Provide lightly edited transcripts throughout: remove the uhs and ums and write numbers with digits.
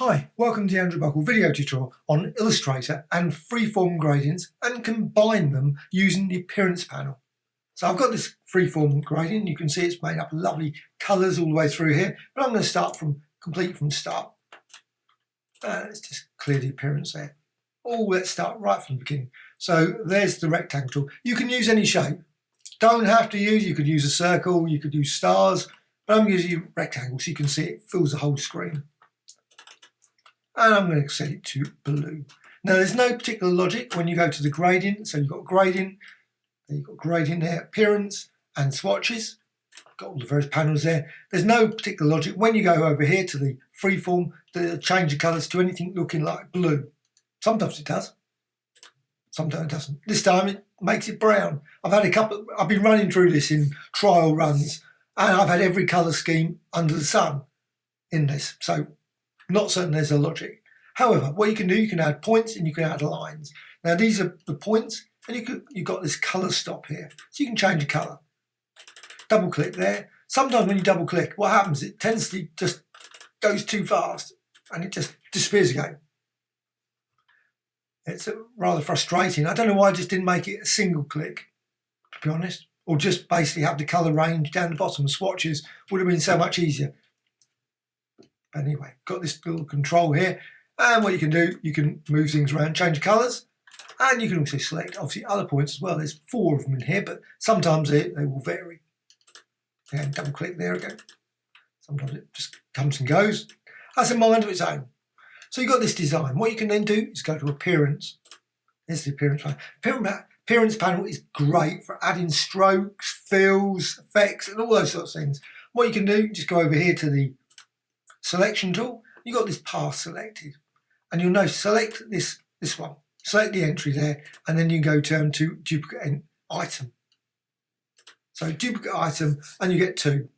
Hi, welcome to the Andrew Buckle video tutorial on Illustrator and freeform gradients and combine them using the appearance panel. So I've got this freeform gradient. You can see it's made up of lovely colours all the way through here, but I'm going to start complete from start. Let's just clear the appearance there. Let's start right from the beginning. So there's the rectangle tool. You can use any shape. Don't have to use, you could use a circle, you could use stars, but I'm using rectangle so you can see it fills the whole screen. And I'm going to set it to blue. Now there's no particular logic when you go to the gradient. So you've got gradient, then you've got gradient there, appearance and swatches. Got all the various panels there. There's no particular logic when you go over here to the freeform to change the colours to anything looking like blue. Sometimes it does, sometimes it doesn't. This time it makes it brown. I've been running through this in trial runs and I've had every colour scheme under the sun in this. So not certain there's a logic. However, what you can do, you can add points and you can add lines. Now these are the points, and you've got this colour stop here, so you can change the colour. Double click there. Sometimes when you double click, what happens? It tends to just goes too fast and it just disappears again. It's rather frustrating. I don't know why I just didn't make it a single click, to be honest, or just basically have the colour range down the bottom of swatches. Would have been so much easier. Anyway, got this little control here, and what you can do, you can move things around, change colours, and you can also select obviously other points as well. There's 4 of them in here, but sometimes they will vary. And double click there again. Sometimes it just comes and goes. That's a mind of its own. So you've got this design. What you can then do is go to appearance. There's the appearance panel. Appearance panel is great for adding strokes, fills, effects, and all those sorts of things. What you can do, just go over here to the selection tool. You've got this path selected, and you'll notice select this one, select the entry there, and then you go turn to duplicate item. So duplicate item, and you get 2. Of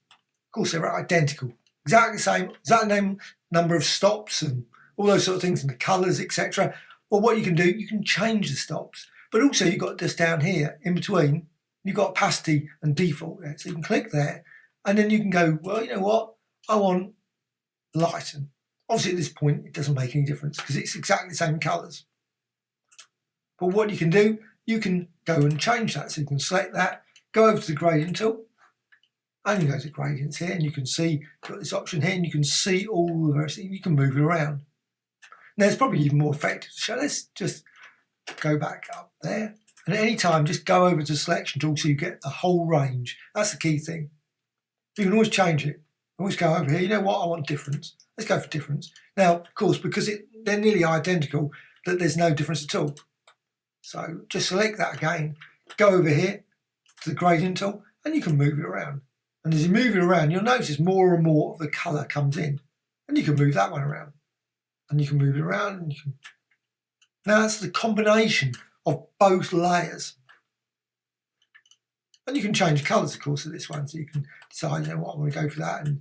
course, they're identical, exactly the same, exact number of stops and all those sort of things, and the colours, etc. Well, what you can do, you can change the stops, but also you've got this down here in between. You've got opacity and default there, so you can click there, and then you can go, well, you know what, I want lighten. Obviously at this point it doesn't make any difference because it's exactly the same colours. But what you can do, you can go and change that. So you can select that, go over to the gradient tool, and you go to gradients here, and you can see you've got this option here, and you can see all the various things. You can move it around. Now it's probably even more effective to show. Let's just go back up there, and at any time just go over to selection tool so you get the whole range. That's the key thing. You can always change it. Always go over here, you know what, I want difference. Let's go for difference. Now, of course, because they're nearly identical, that there's no difference at all. So just select that again, go over here to the gradient tool, and you can move it around. And as you move it around, you'll notice more and more of the colour comes in. And you can move that one around. And you can move it around, and you can... Now that's the combination of both layers. And you can change colours, of course, of this one, so you can decide, you know what, I want to go for that and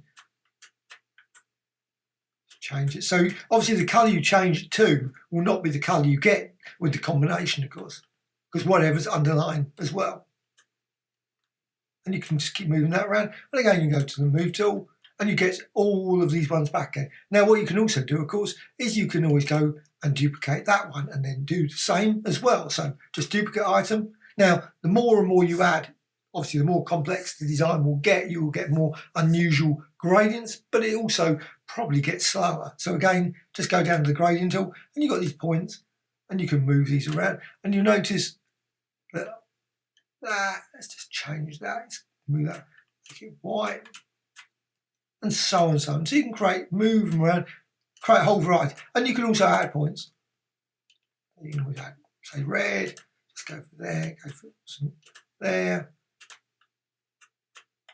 change it. So obviously the colour you change it to will not be the colour you get with the combination, of course, because whatever's underlined as well. And you can just keep moving that around. And again, you go to the move tool and you get all of these ones back again. Now what you can also do, of course, is you can always go and duplicate that one and then do the same as well. So just duplicate item. Now, the more and more you add, obviously, the more complex the design will get, you will get more unusual gradients, but it also probably gets slower. So again, just go down to the gradient tool, and you've got these points, and you can move these around. And you'll notice that, let's just change that, let's move that, make it white, and so on and so on. So you can move them around, create a whole variety. And you can also add points. You can always add, say, red, just go for there, go for some there,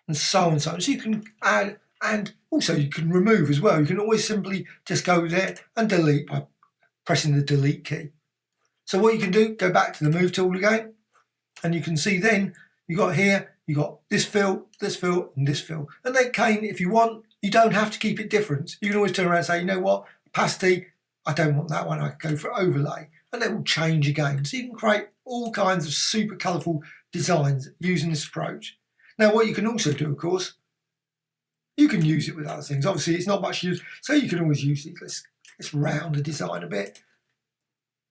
and so on and so on. So you can add, and also you can remove as well. You can always simply just go there and delete by pressing the delete key. So what you can do, go back to the move tool again, and you can see then you got here, you got this fill, and this fill. And then if you want, you don't have to keep it different. You can always turn around and say, you know what, opacity, I don't want that one, I can go for overlay, and it will change again. So you can create all kinds of super colourful designs using this approach. Now what you can also do, of course, you can use it with other things. Obviously it's not much use, so you can always use these. Let's let's round the design a bit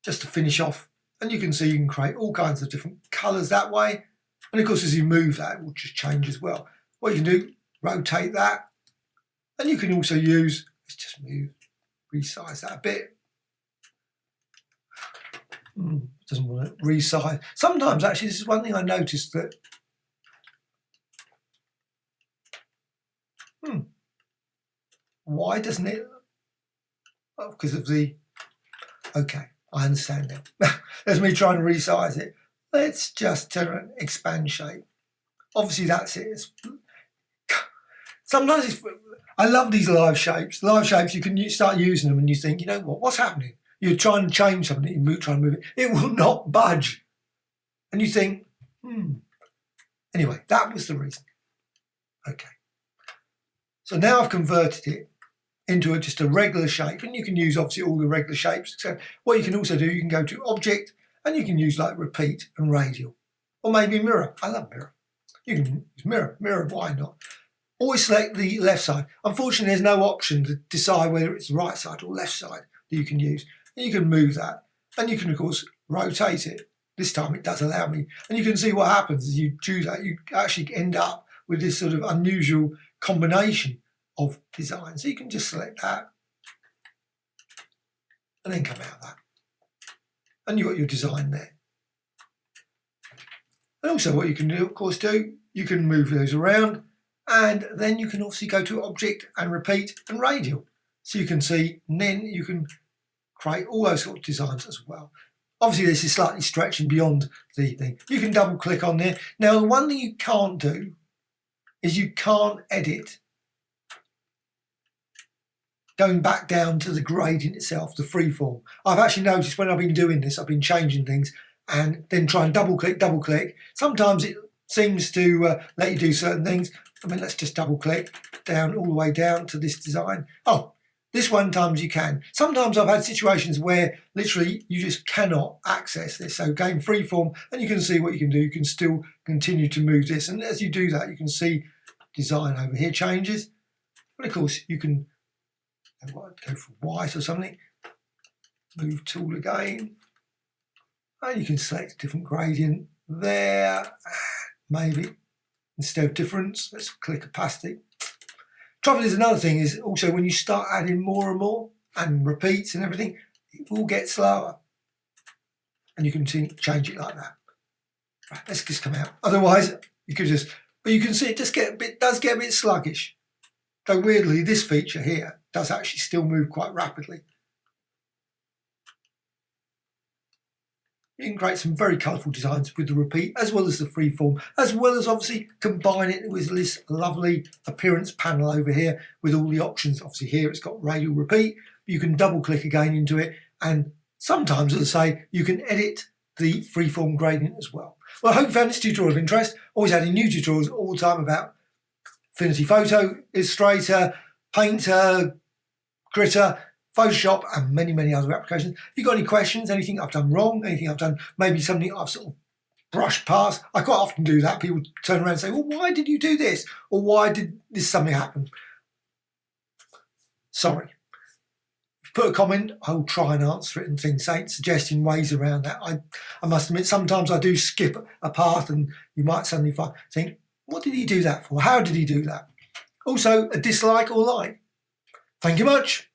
just to finish off. And you can see you can create all kinds of different colours that way. And of course, as you move that, it will just change as well. What you can do, rotate that. And you can also use, let's just move, resize that a bit. Doesn't want to resize. Sometimes, actually, this is one thing I noticed that why doesn't it? Oh, because of the, okay, I understand now. There's me trying to resize it. Let's just turn it, expand shape. Obviously that's it. Sometimes it's, I love these live shapes. Live shapes, you can start using them and you think, you know what, what's happening? You're trying to change something, you try and move it. It will not budge. And you think, Anyway, that was the reason. Okay. So now I've converted it into just a regular shape, and you can use obviously all the regular shapes. So what you can also do, you can go to Object, and you can use like Repeat and Radial, or maybe Mirror. I love Mirror. You can use Mirror, why not? Always select the left side. Unfortunately, there's no option to decide whether it's the right side or left side that you can use. And you can move that, and you can of course rotate it. This time it does allow me, and you can see what happens as you choose that. You actually end up with this sort of unusual combination of design. So you can just select that and then come out of that. And you've got your design there. And also what you can do, of course, you can move those around, and then you can obviously go to Object and Repeat and Radial. So you can see, and then you can create all those sort of designs as well. Obviously this is slightly stretching beyond the thing. You can double click on there. Now the one thing you can't do is you can't edit going back down to the gradient itself, the freeform. I've actually noticed when I've been doing this, I've been changing things and then try and double click. Sometimes it seems to let you do certain things. I mean, let's just double click down all the way down to this design. Oh, this one times you can. Sometimes I've had situations where literally you just cannot access this. So going freeform, and you can see what you can do. You can still continue to move this. And as you do that, you can see design over here changes. But of course, you can go for white or something. Move tool again. And you can select a different gradient there. Maybe instead of difference, let's click opacity. Trouble is, another thing is also when you start adding more and more and repeats and everything, it will get slower. And you can change it like that. Right, let's just come out. Otherwise, you could just, but you can see it just does get a bit sluggish. Though weirdly, this feature here does actually still move quite rapidly. You can create some very colourful designs with the repeat, as well as the freeform, as well as obviously combine it with this lovely appearance panel over here with all the options. Obviously here it's got radial repeat, but you can double click again into it, and sometimes, as I say, you can edit the freeform gradient as well. Well, I hope you found this tutorial of interest. Always adding new tutorials all the time about Affinity Photo, Illustrator, Painter, Critter, Photoshop, and many, many other applications. If you've got any questions, anything I've done wrong, anything I've done, maybe something I've sort of brushed past, I quite often do that. People turn around and say, well, why did you do this? Or why did this something happen? Sorry. If you put a comment, I'll try and answer it and things, suggesting ways around that. I must admit, sometimes I do skip a path and you might suddenly think, what did he do that for? How did he do that? Also, a dislike or like. Thank you much.